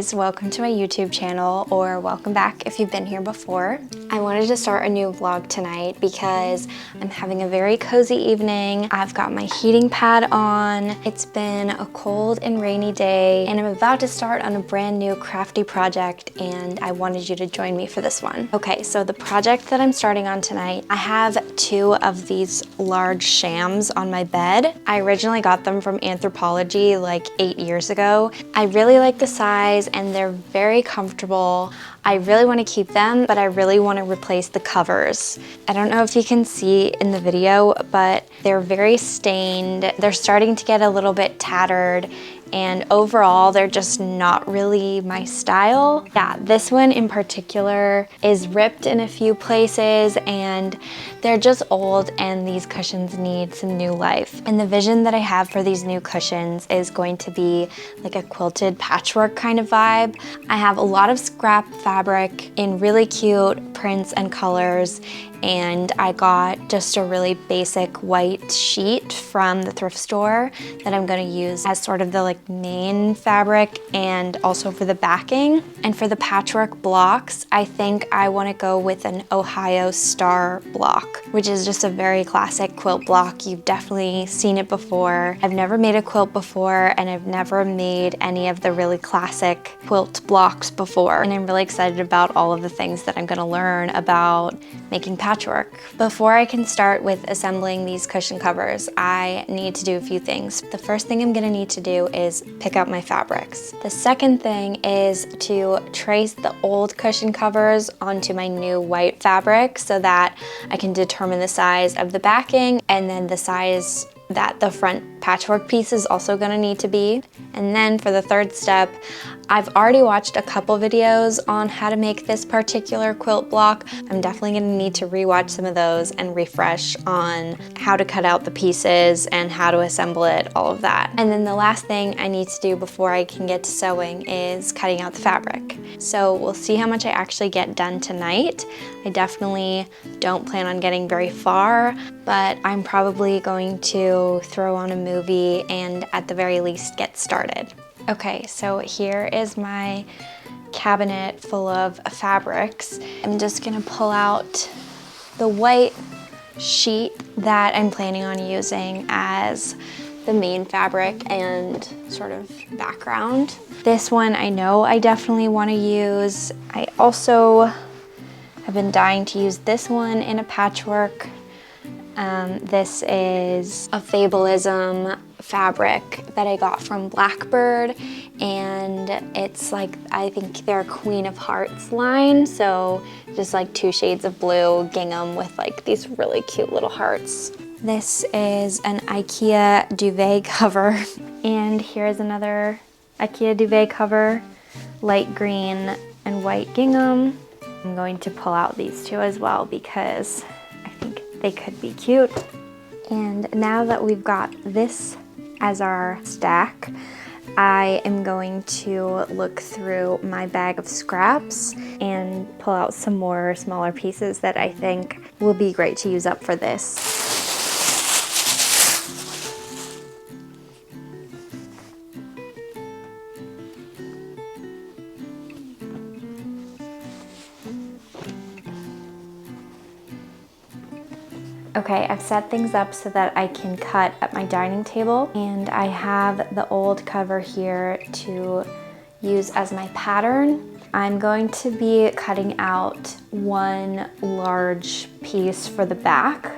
guys, welcome to my YouTube channel, or welcome back if you've been here before. I wanted to start a new vlog tonight because I'm having a very cozy evening. I've got my heating pad on. It's been a cold and rainy day, and I'm about to start on a brand new crafty project, and I wanted you to join me for this one. Okay, so the project that I'm starting on tonight, I have two of these large shams on my bed. I originally got them from Anthropologie like 8 years ago. I really like the size and they're very comfortable. I really want to keep them, but I really want to replace the covers. I don't know if you can see in the video, but they're very stained. They're starting to get a little bit tattered, and overall, they're just not really my style. Yeah, this one in particular is ripped in a few places, and they're just old, and these cushions need some new life. And the vision that I have for these new cushions is going to be like a quilted patchwork kind of vibe. I have a lot of scrap fabric in really cute prints and colors, and I got just a really basic white sheet from the thrift store that I'm going to use as sort of the like main fabric and also for the backing. And for the patchwork blocks, I think I want to go with an Ohio Star block, which is just a very classic quilt block. You've definitely seen it before. I've never made a quilt before, and I've never made any of the really classic quilt blocks before. And I'm really excited about all of the things that I'm going to learn about making patchwork. Before I can start with assembling these cushion covers, I need to do a few things. The first thing I'm going to need to do is pick out my fabrics. The second thing is to trace the old cushion covers onto my new white fabric so that I can determine the size of the backing and then the size that the front patchwork piece is also going to need to be. And then for the third step, I've already watched a couple videos on how to make this particular quilt block. I'm definitely going to need to rewatch some of those and refresh on how to cut out the pieces and how to assemble it, all of that. And then the last thing I need to do before I can get to sewing is cutting out the fabric. So we'll see how much I actually get done tonight. I definitely don't plan on getting very far, but I'm probably going to throw on a movie and at the very least get started. Okay, so here is my cabinet full of fabrics. I'm just gonna pull out the white sheet that I'm planning on using as the main fabric and sort of background. This one I know I definitely want to use. I also have been dying to use this one in a patchwork. This is a Fabulism fabric that I got from Blackbird, and it's like, I think they're Queen of Hearts line, so just like 2 shades of blue gingham with like these really cute little hearts. This is an IKEA duvet cover, and here's another IKEA duvet cover, light green and white gingham. I'm going to pull out these two as well because I think they could be cute. And now that we've got this as our stack, I am going to look through my bag of scraps and pull out some more smaller pieces that I think will be great to use up for this. Okay, I've set things up so that I can cut at my dining table, and I have the old cover here to use as my pattern. I'm going to be cutting out one large piece for the back.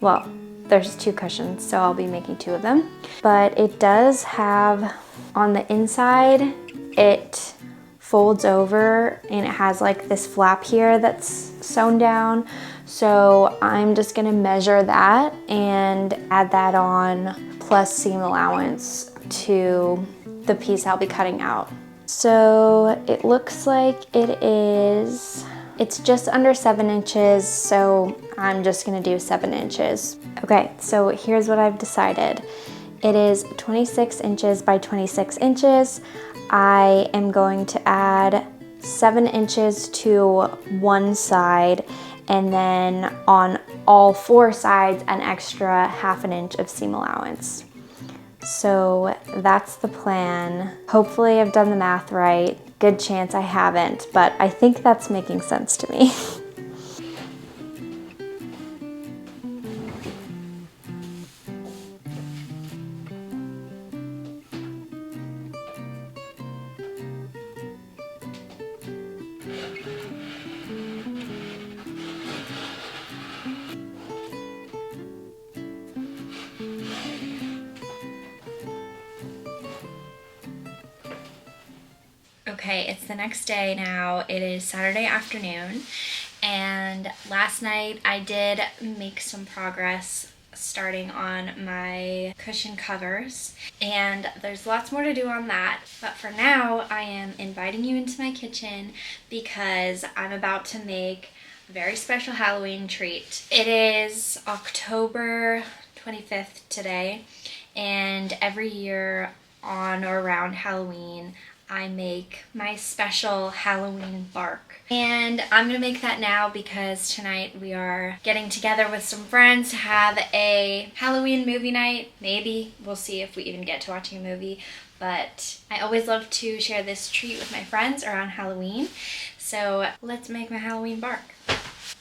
Well, there's 2 cushions, so I'll be making 2 of them. But it does have, on the inside, it folds over and it has like this flap here that's sewn down. So I'm just gonna measure that and add that on plus seam allowance to the piece I'll be cutting out. So it looks like it's just under 7 inches, so I'm just gonna do 7 inches. Okay, so here's what I've decided. It is 26 inches by 26 inches. I am going to add 7 inches to one side, and then on all 4 sides an extra ½ an inch of seam allowance. So that's the plan. Hopefully I've done the math right. good chance I haven't, but I think that's making sense to me. Okay, it's the next day now. It is Saturday afternoon, and last night I did make some progress starting on my cushion covers, and there's lots more to do on that. But for now, I am inviting you into my kitchen because I'm about to make a very special Halloween treat. It is October 25th today, and every year on or around Halloween, I make my special Halloween bark. And I'm gonna make that now because tonight we are getting together with some friends to have a Halloween movie night. Maybe. We'll see if we even get to watching a movie. But I always love to share this treat with my friends around Halloween. So let's make my Halloween bark.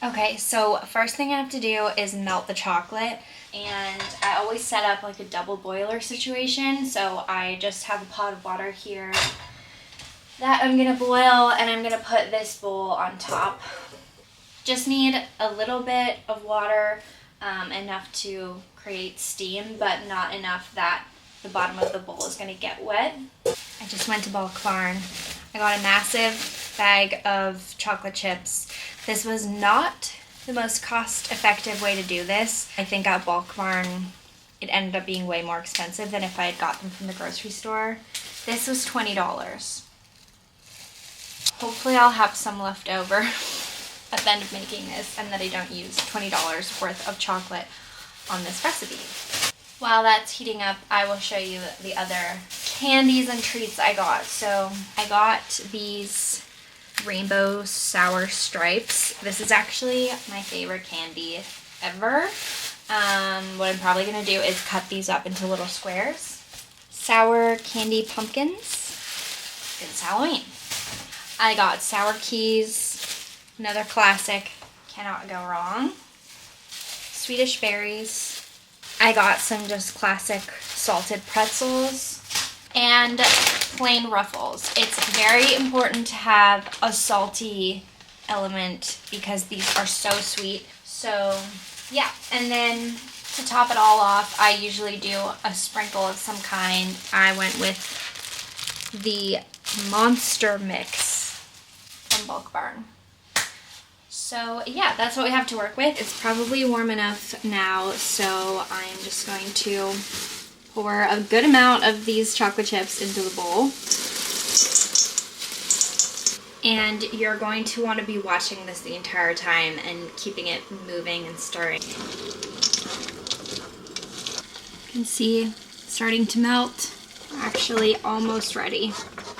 Okay, so first thing I have to do is melt the chocolate. And I always set up like a double boiler situation. So I just have a pot of water here that I'm gonna boil, and I'm gonna put this bowl on top. Just need a little bit of water, enough to create steam, but not enough that the bottom of the bowl is gonna get wet. I just went to Bulk Barn. I got a massive bag of chocolate chips. This was not the most cost-effective way to do this. I think at Bulk Barn, it ended up being way more expensive than if I had got them from the grocery store. This was $20. Hopefully I'll have some left over at the end of making this and that I don't use $20 worth of chocolate on this recipe. While that's heating up, I will show you the other candies and treats I got. So I got these rainbow sour stripes. This is actually my favorite candy ever. What I'm probably gonna do is cut these up into little squares. Sour candy pumpkins. It's Halloween. I got sour keys, another classic, cannot go wrong. Swedish berries. I got some just classic salted pretzels and plain Ruffles. It's very important to have a salty element because these are so sweet. So yeah, and then to top it all off, I usually do a sprinkle of some kind. I went with the Monster Mix from Bulk Barn. So yeah, that's what we have to work with. It's probably warm enough now, so I'm just going to pour a good amount of these chocolate chips into the bowl. And you're going to want to be watching this the entire time and keeping it moving and stirring. You can see it's starting to melt. Actually almost ready.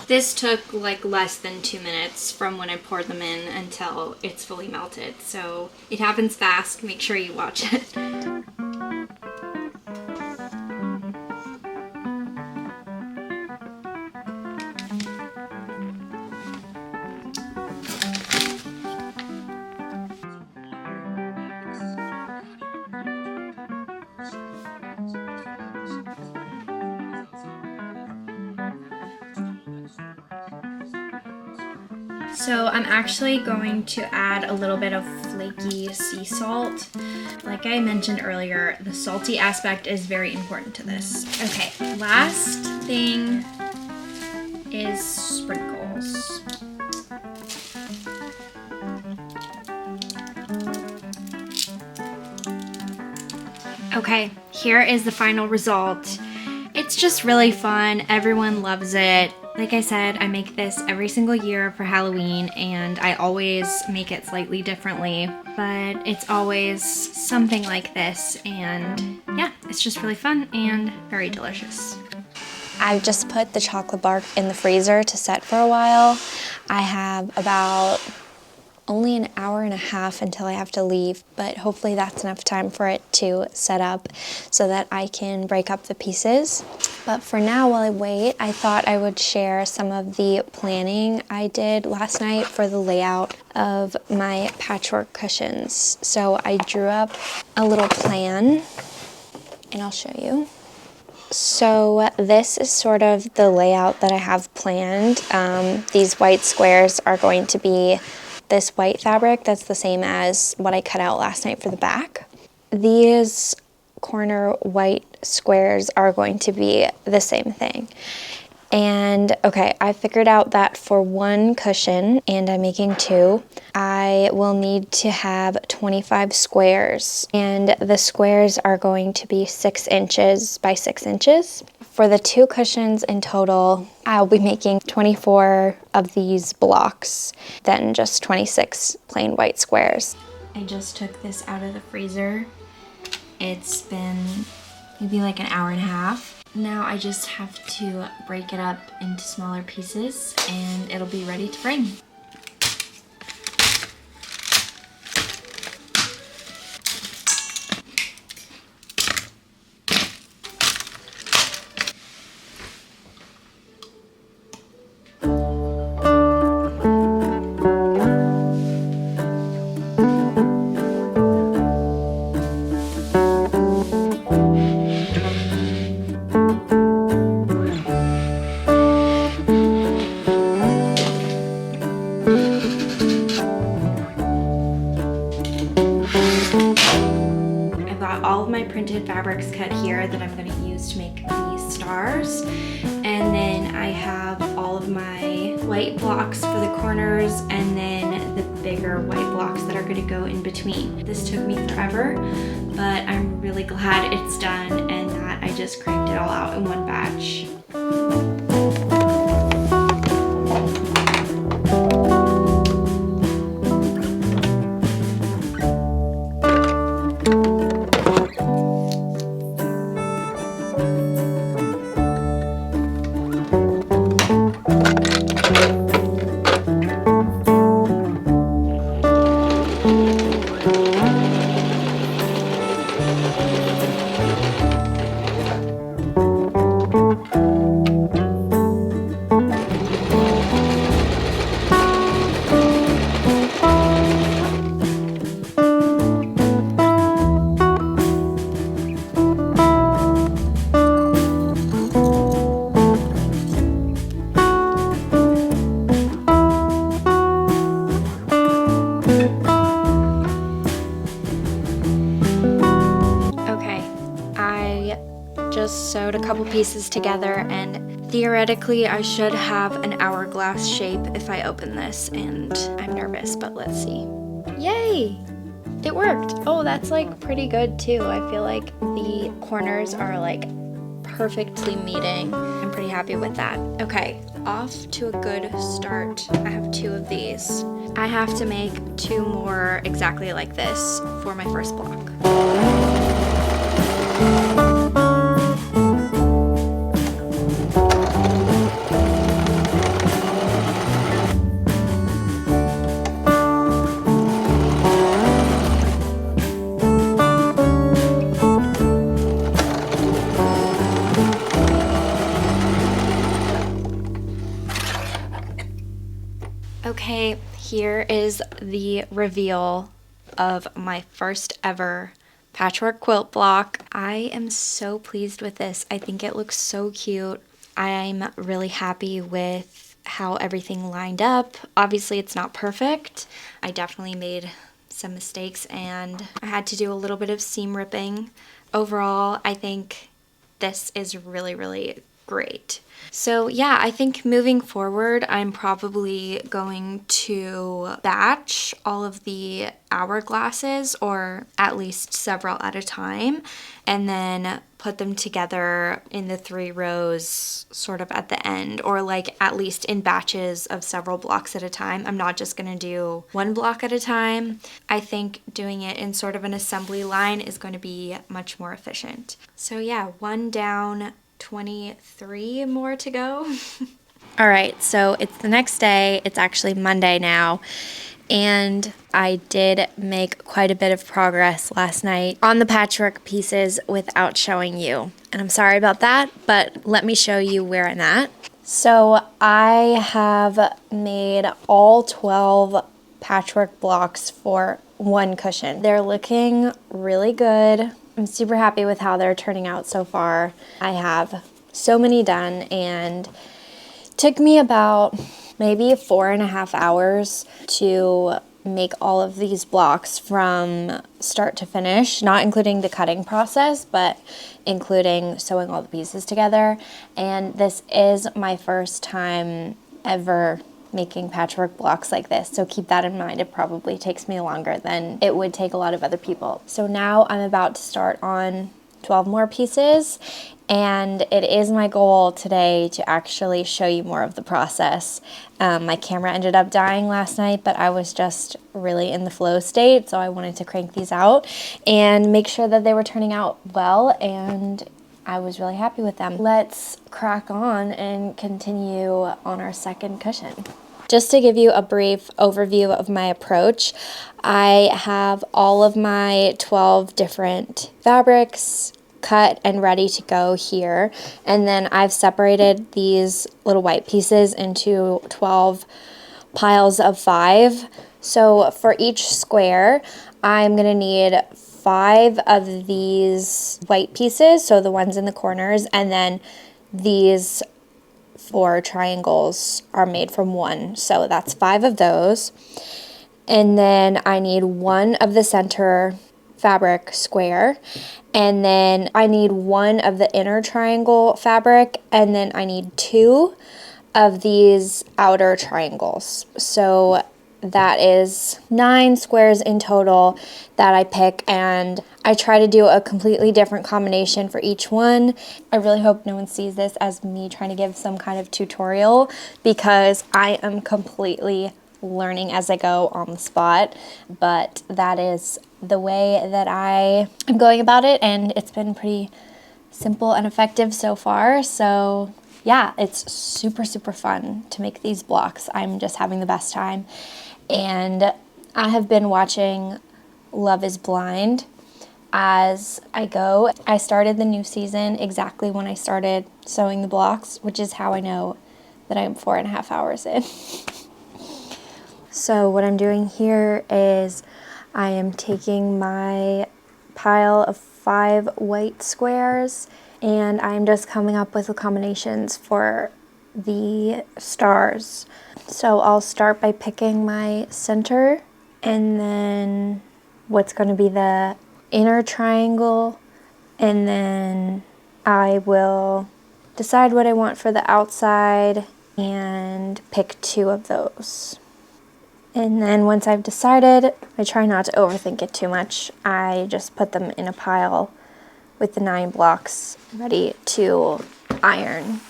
This took like less than 2 minutes from when I poured them in until it's fully melted. So it happens fast. Make sure you watch it. So I'm actually going to add a little bit of flaky sea salt. Like I mentioned earlier, the salty aspect is very important to this. Okay, last thing is sprinkles. Okay, here is the final result. It's just really fun. Everyone loves it. Like I said, I make this every single year for Halloween, and I always make it slightly differently, but it's always something like this, and yeah, it's just really fun and very delicious. I've just put the chocolate bark in the freezer to set for a while. I have about only an hour and a half until I have to leave, but hopefully that's enough time for it to set up so that I can break up the pieces. But for now, while I wait, I thought I would share some of the planning I did last night for the layout of my patchwork cushions. So I drew up a little plan, and I'll show you. So this is sort of the layout that I have planned. These white squares are going to be this white fabric that's the same as what I cut out last night for the back. These corner white squares are going to be the same thing. And okay, I figured out that for one cushion, and I'm making two, I will need to have 25 squares. And the squares are going to be 6 inches by 6 inches. For the 2 cushions in total, I'll be making 24 of these blocks, then just 26 plain white squares. I just took this out of the freezer. It's been maybe like an hour and a half. Now I just have to break it up into smaller pieces and it'll be ready to bring. Printed fabrics cut here that I'm going to use to make these stars, and then I have all of my white blocks for the corners and then the bigger white blocks that are going to go in between. This took me forever, but I'm really glad it's done and that I just cranked it all out in one batch. Just sewed a couple pieces together, and theoretically I should have an hourglass shape if I open this, and I'm nervous, but let's see. Yay! It worked! Oh, that's like pretty good too. I feel like the corners are like perfectly meeting. I'm pretty happy with that. Okay, off to a good start. I have 2 of these. I have to make 2 more exactly like this for my first block. Okay, here is the reveal of my first ever patchwork quilt block. I am so pleased with this. I think it looks so cute. I'm really happy with how everything lined up. Obviously, it's not perfect. I definitely made some mistakes and I had to do a little bit of seam ripping. Overall, I think this is really, really great. So yeah, I think moving forward, I'm probably going to batch all of the hourglasses, or at least several at a time, and then put them together in the 3 rows sort of at the end, or like at least in batches of several blocks at a time. I'm not just gonna do 1 block at a time. I think doing it in sort of an assembly line is going to be much more efficient. So yeah, 1 down, 23 more to go. All right, so it's the next day. It's actually Monday now, and I did make quite a bit of progress last night on the patchwork pieces without showing you. And I'm sorry about that, but let me show you where I'm at. So I have made all 12 patchwork blocks for one cushion. They're looking really good. I'm super happy with how they're turning out so far. I have so many done, and it took me about maybe 4.5 hours to make all of these blocks from start to finish, not including the cutting process, but including sewing all the pieces together. And this is my first time ever making patchwork blocks like this, so keep that in mind. It probably takes me longer than it would take a lot of other people. So now I'm about to start on 12 more pieces, and it is my goal today to actually show you more of the process. My camera ended up dying last night, but I was just really in the flow state, so I wanted to crank these out and make sure that they were turning out well, and I was really happy with them. Let's crack on and continue on our second cushion. Just to give you a brief overview of my approach, I have all of my 12 different fabrics cut and ready to go here, and then I've separated these little white pieces into 12 piles of 5. So for each square, I'm gonna need 5 of these white pieces, so the ones in the corners, and then these 4 triangles are made from 1, so that's 5 of those. And then I need 1 of the center fabric square, and then I need 1 of the inner triangle fabric, and then I need 2 of these outer triangles. So that is 9 squares in total that I pick, and I try to do a completely different combination for each one. I really hope no one sees this as me trying to give some kind of tutorial, because I am completely learning as I go on the spot, but that is the way that I am going about it, and it's been pretty simple and effective so far. So yeah, it's super, super fun to make these blocks. I'm just having the best time. And I have been watching Love is Blind as I go. I started the new season exactly when I started sewing the blocks, which is how I know that I'm 4.5 hours in. So what I'm doing here is I am taking my pile of 5 white squares, and I'm just coming up with the combinations for the stars. So I'll start by picking my center, and then what's going to be the inner triangle, and then I will decide what I want for the outside and pick 2 of those. And then once I've decided, I try not to overthink it too much. I just put them in a pile with the 9 blocks ready to iron.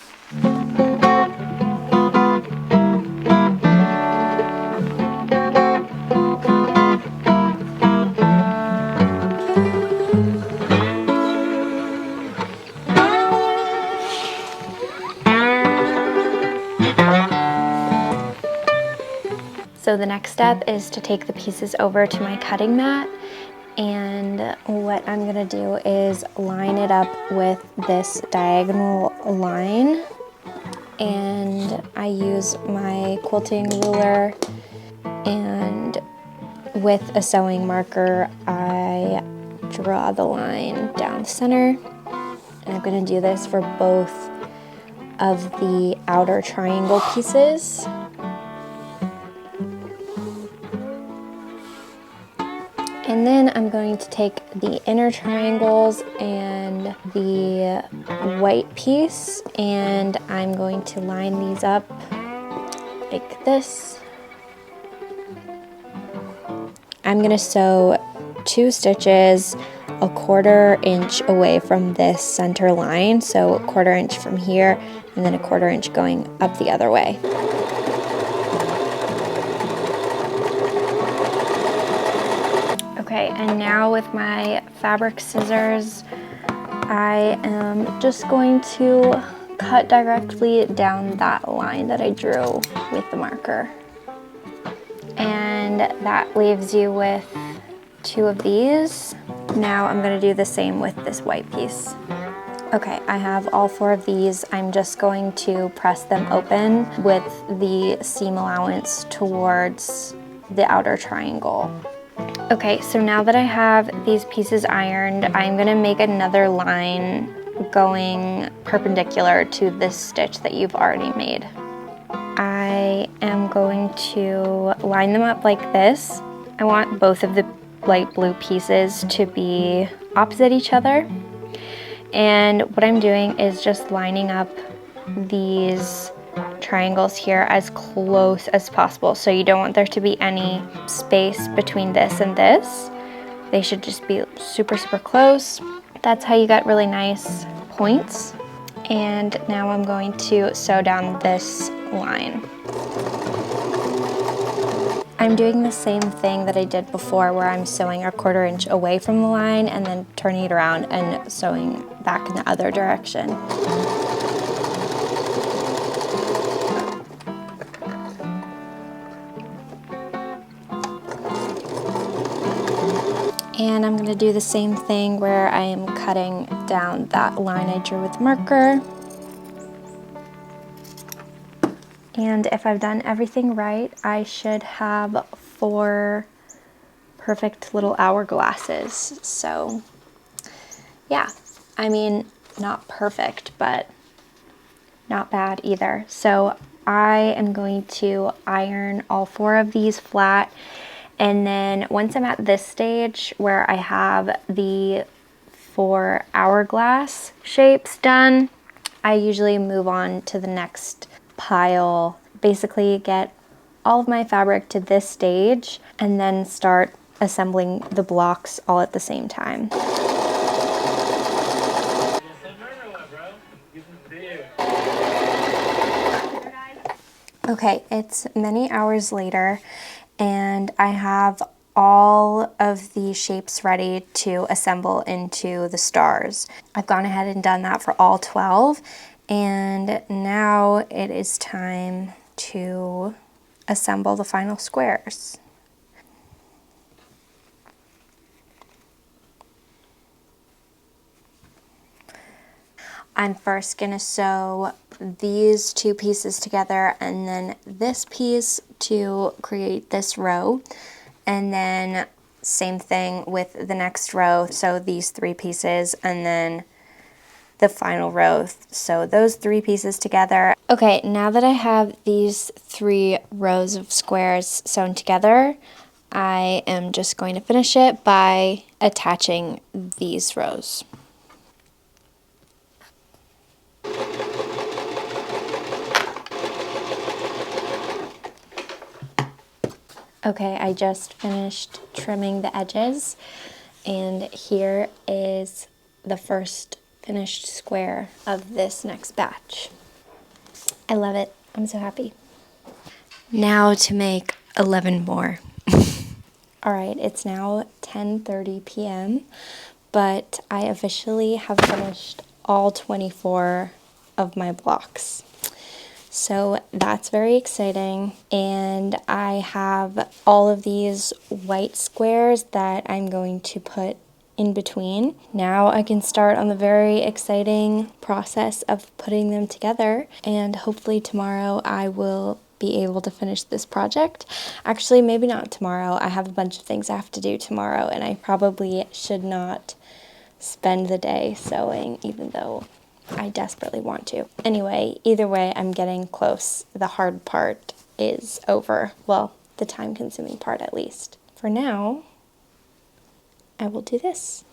So the next step is to take the pieces over to my cutting mat, and what I'm gonna do is line it up with this diagonal line, and I use my quilting ruler, and with a sewing marker I draw the line down the center, and I'm gonna do this for both of the outer triangle pieces. And then I'm going to take the inner triangles and the white piece, and I'm going to line these up like this. I'm going to sew 2 stitches 1/4 inch away from this center line, so 1/4 inch from here and then 1/4 inch going up the other way. Okay, and now with my fabric scissors, I am just going to cut directly down that line that I drew with the marker. And that leaves you with 2 of these. Now I'm gonna do the same with this white piece. Okay, I have all 4 of these. I'm just going to press them open with the seam allowance towards the outer triangle. Okay, so now that I have these pieces ironed, I'm gonna make another line going perpendicular to this stitch that you've already made. I am going to line them up like this. I want both of the light blue pieces to be opposite each other. And what I'm doing is just lining up these triangles here as close as possible. So you don't want there to be any space between this and this. They should just be super, super close. That's how you get really nice points. And now I'm going to sew down this line. I'm doing the same thing that I did before, where I'm sewing a 1/4 inch away from the line and then turning it around and sewing back in the other direction. And I'm going to do the same thing where I am cutting down that line I drew with marker. And if I've done everything right, I should have 4 perfect little hourglasses. So yeah, I mean, not perfect, but not bad either. So I am going to iron all 4 of these flat. And then once I'm at this stage where I have the 4 hourglass shapes done, I usually move on to the next pile. Basically get all of my fabric to this stage and then start assembling the blocks all at the same time. Okay, it's many hours later and I have all of the shapes ready to assemble into the stars. I've gone ahead and done that for all 12, and now it is time to assemble the final squares. I'm first gonna sew these 2 pieces together and then this piece to create this row, and then same thing with the next row, sew these 3 pieces and then the final row, sew those 3 pieces together. Okay, now that I have these 3 rows of squares sewn together, I am just going to finish it by attaching these rows. Okay, I just finished trimming the edges, and here is the first finished square of this next batch. I love it. I'm so happy. Now to make 11 more. All right, it's now 10:30 p.m., but I officially have finished all 24 of my blocks. So that's very exciting, and I have all of these white squares that I'm going to put in between. Now I can start on the very exciting process of putting them together, and hopefully tomorrow I will be able to finish this project. Actually, maybe not tomorrow. I have a bunch of things I have to do tomorrow, and I probably should not spend the day sewing, even though I desperately want to. Anyway, either way, I'm getting close. The hard part is over. Well, the time-consuming part at least. For now, I will do this.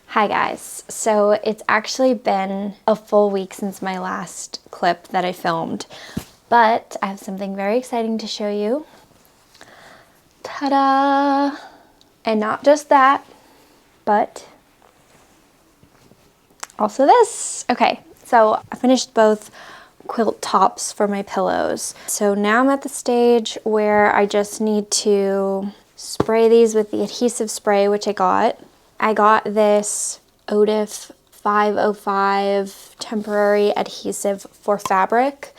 Hi guys. So it's actually been a full week since my last clip that I filmed, but I have something very exciting to show you. Ta-da! And not just that, but also this. Okay, so I finished both quilt tops for my pillows. So now I'm at the stage where I just need to spray these with the adhesive spray, which I got. I got this Otif 505 temporary adhesive for fabric.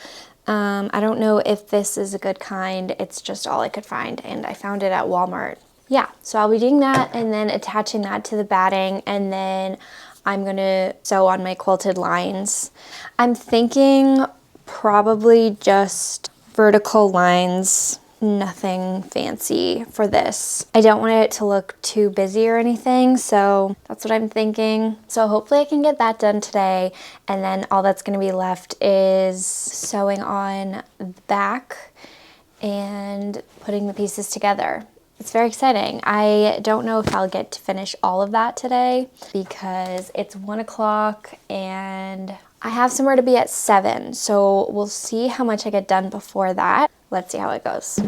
I don't know if this is a good kind. It's just all I could find, and I found it at Walmart. Yeah, so I'll be doing that and then attaching that to the batting, and then I'm gonna sew on my quilted lines. I'm thinking probably just vertical lines, nothing fancy for this. I don't want it to look too busy or anything, so that's what I'm thinking. So hopefully I can get that done today, and then all that's gonna be left is sewing on the back and putting the pieces together. It's very exciting. I don't know if I'll get to finish all of that today because it's 1 o'clock and I have somewhere to be at 7. So we'll see how much I get done before that. Let's see how it goes.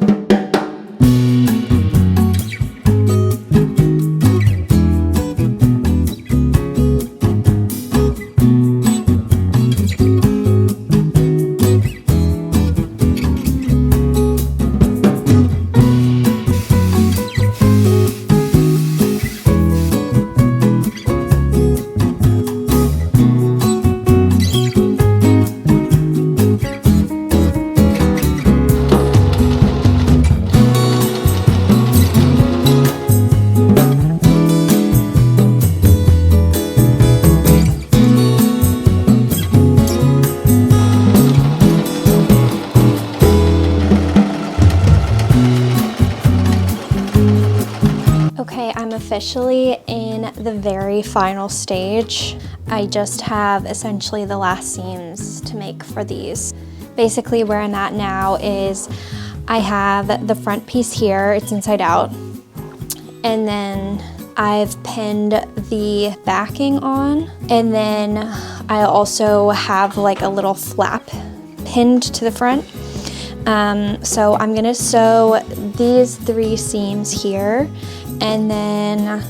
Okay, I'm officially in the very final stage. I just have essentially the last seams to make for these. Basically where I'm at now is I have the front piece here, it's inside out, and then I've pinned the backing on, and then I also have like a little flap pinned to the front. So I'm gonna sew these 3 seams here and then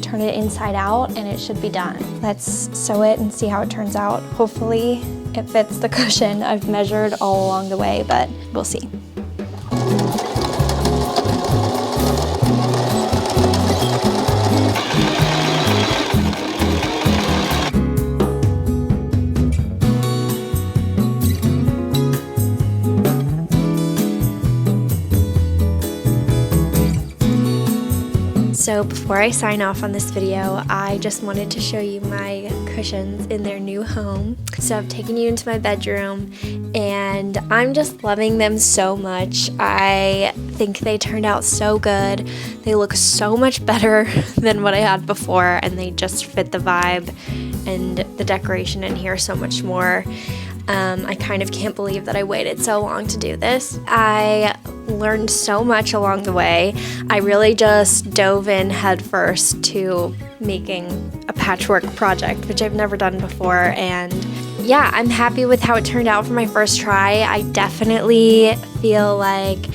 turn it inside out and it should be done. Let's sew it and see how it turns out. Hopefully it fits the cushion. I've measured all along the way, but we'll see. So before I sign off on this video, I just wanted to show you my cushions in their new home. So I've taken you into my bedroom and I'm just loving them so much. I think they turned out so good. They look so much better than what I had before, and they just fit the vibe and the decoration in here so much more. I kind of can't believe that I waited so long to do this. I learned so much along the way. I really just dove in headfirst to making a patchwork project, which I've never done before, and yeah, I'm happy with how it turned out for my first try. I definitely feel like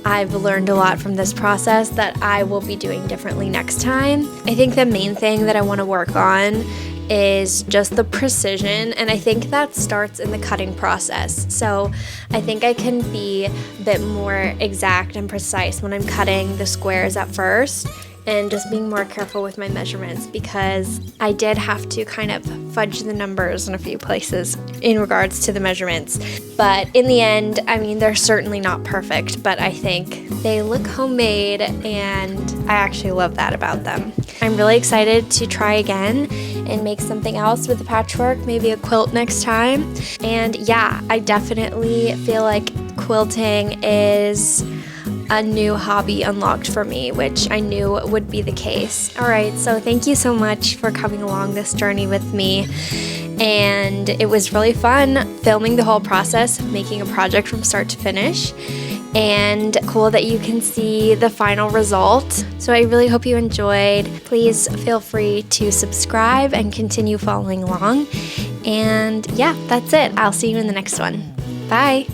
I've learned a lot from this process that I will be doing differently next time. I think the main thing that I want to work on is just the precision, and I think that starts in the cutting process. So I think I can be a bit more exact and precise when I'm cutting the squares at first, and just being more careful with my measurements, because I did have to kind of fudge the numbers in a few places in regards to the measurements. But in the end, I mean, they're certainly not perfect, but I think they look homemade, and I actually love that about them. I'm really excited to try again and make something else with the patchwork, maybe a quilt next time. And yeah, I definitely feel like quilting is a new hobby unlocked for me, which I knew would be the case. All right, so thank you so much for coming along this journey with me. And it was really fun filming the whole process of making a project from start to finish. And cool that you can see the final result. So I really hope you enjoyed. Please feel free to subscribe and continue following along. And yeah, that's it. I'll see you in the next one. Bye.